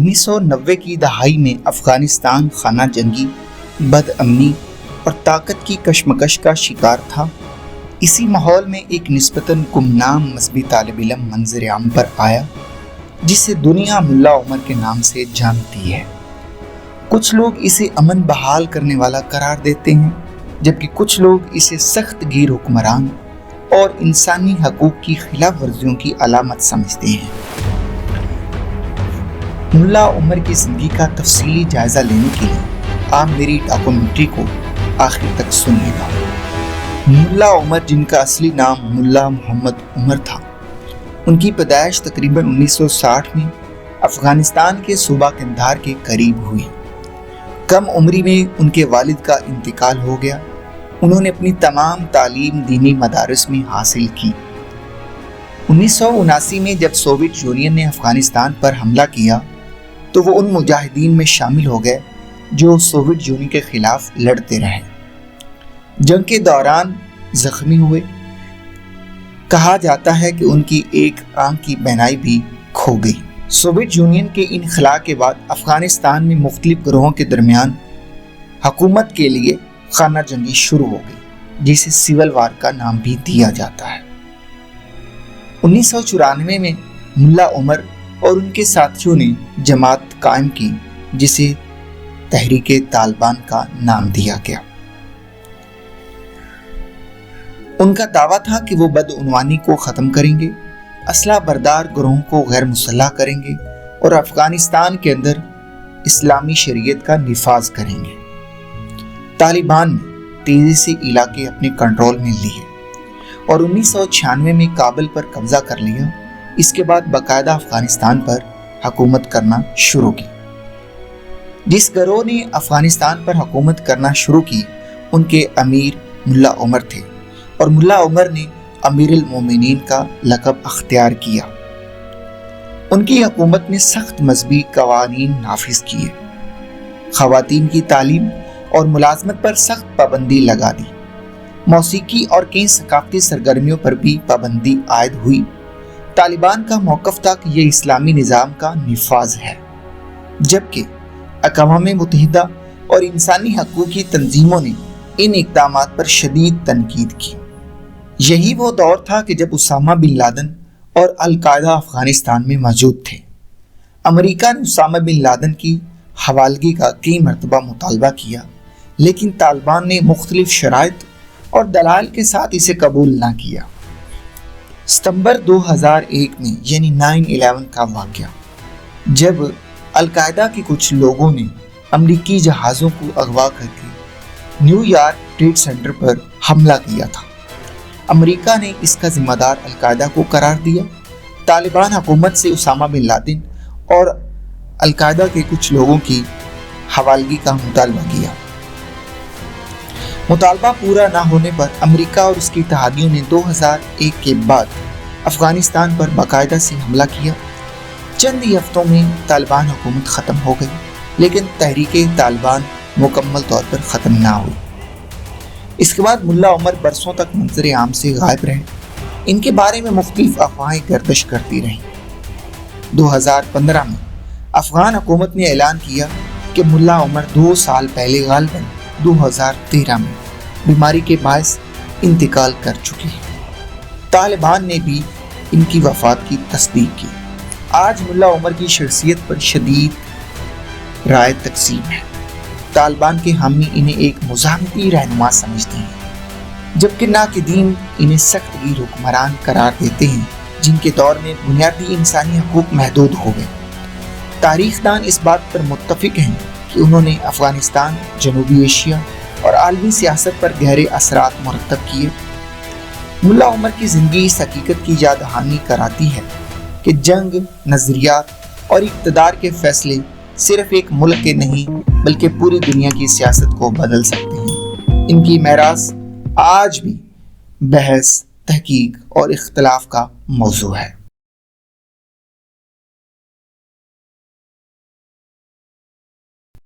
1990 کی دہائی میں افغانستان خانہ جنگی، بد امنی اور طاقت کی کشمکش کا شکار تھا۔ اسی ماحول میں ایک نسبتاً گمنام مذہبی طالب علم منظر عام پر آیا جسے دنیا ملا عمر کے نام سے جانتی ہے۔ کچھ لوگ اسے امن بحال کرنے والا قرار دیتے ہیں، جبکہ کچھ لوگ اسے سخت گیر حکمران اور انسانی حقوق کی خلاف ورزیوں کی علامت سمجھتے ہیں۔ ملا عمر کی زندگی کا تفصیلی جائزہ لینے کے لیے آپ میری ڈاکومنٹری کو آخر تک سنیے گا۔ ملا عمر، جن کا اصلی نام ملا محمد عمر تھا، ان کی پیدائش تقریباً 1960 میں افغانستان کے صوبہ قندھار کے قریب ہوئی۔ کم عمری میں ان کے والد کا انتقال ہو گیا۔ انہوں نے اپنی تمام تعلیم دینی مدارس میں حاصل کی۔ 1979 میں جب سوویت یونین نے افغانستان پر حملہ کیا تو وہ ان مجاہدین میں شامل ہو گئے جو سوویت یونین کے خلاف لڑتے رہے۔ جنگ کے دوران زخمی ہوئے۔ کہا جاتا ہے کہ ان کی ایک آنکھ کی بینائی بھی کھو گئی۔ سوویت یونین کے انخلاء کے بعد افغانستان میں مختلف گروہوں کے درمیان حکومت کے لیے خانہ جنگی شروع ہو گئی، جسے سول وار کا نام بھی دیا جاتا ہے۔ 1994 میں ملا عمر اور ان کے ساتھیوں نے جماعت قائم کی جسے تحریک طالبان کا نام دیا گیا۔ ان کا دعویٰ تھا کہ وہ بدعنوانی کو ختم کریں گے، اسلحہ بردار گروہوں کو غیر مسلح کریں گے اور افغانستان کے اندر اسلامی شریعت کا نفاذ کریں گے۔ طالبان نے تیزی سے علاقے اپنے کنٹرول میں لیے اور 1996 میں کابل پر قبضہ کر لیا۔ اس کے بعد باقاعدہ افغانستان پر حکومت کرنا شروع کی۔ جس گروہ نے افغانستان پر حکومت کرنا شروع کی ان کے امیر ملا عمر تھے، اور ملا عمر نے امیر المومنین کا لقب اختیار کیا۔ ان کی حکومت نے سخت مذہبی قوانین نافذ کیے، خواتین کی تعلیم اور ملازمت پر سخت پابندی لگا دی، موسیقی اور کئی ثقافتی سرگرمیوں پر بھی پابندی عائد ہوئی۔ طالبان کا موقف تھا کہ یہ اسلامی نظام کا نفاذ ہے، جبکہ اقوام متحدہ اور انسانی حقوق کی تنظیموں نے ان اقدامات پر شدید تنقید کی۔ یہی وہ دور تھا کہ جب اسامہ بن لادن اور القاعدہ افغانستان میں موجود تھے۔ امریکہ نے اسامہ بن لادن کی حوالگی کا کئی مرتبہ مطالبہ کیا، لیکن طالبان نے مختلف شرائط اور دلائل کے ساتھ اسے قبول نہ کیا۔ ستمبر 2001 میں یعنی 9/11 کا واقعہ، جب القاعدہ کے کچھ لوگوں نے امریکی جہازوں کو اغوا کر کے نیو یارک ٹریڈ سینٹر پر حملہ کیا تھا۔ امریکہ نے اس کا ذمہ دار القاعدہ کو قرار دیا۔ طالبان حکومت سے اسامہ بن لادن اور القاعدہ کے کچھ لوگوں کی حوالگی کا مطالبہ کیا۔ مطالبہ پورا نہ ہونے پر امریکہ اور اس کی اتحادیوں نے 2001 کے بعد افغانستان پر باقاعدہ سے حملہ کیا۔ چند ہی ہفتوں میں طالبان حکومت ختم ہو گئی، لیکن تحریک طالبان مکمل طور پر ختم نہ ہوئی۔ اس کے بعد ملا عمر برسوں تک منظر عام سے غائب رہے۔ ان کے بارے میں مختلف افواہیں گردش کرتی رہیں۔ 2015 میں افغان حکومت نے اعلان کیا کہ ملا عمر 2 سال پہلے غالباً 2013 میں بیماری کے باعث انتقال کر چکے ہیں۔ طالبان نے بھی ان کی وفات کی تصدیق کی۔ آج ملا عمر کی شخصیت پر شدید رائے تقسیم ہے۔ طالبان کے حامی انہیں ایک مزاحمتی رہنما سمجھتے ہیں، جبکہ ناقدین انہیں سخت گیر حکمران قرار دیتے ہیں جن کے دور میں بنیادی انسانی حقوق محدود ہو گئے۔ تاریخ دان اس بات پر متفق ہیں کہ انہوں نے افغانستان، جنوبی ایشیا اور عالمی سیاست پر گہرے اثرات مرتب کیے۔ ملا عمر کی زندگی اس حقیقت کی یاد دہانی کراتی ہے کہ جنگ، نظریات اور اقتدار کے فیصلے صرف ایک ملک کے نہیں بلکہ پوری دنیا کی سیاست کو بدل سکتے ہیں۔ ان کی میراث آج بھی بحث، تحقیق اور اختلاف کا موضوع ہے۔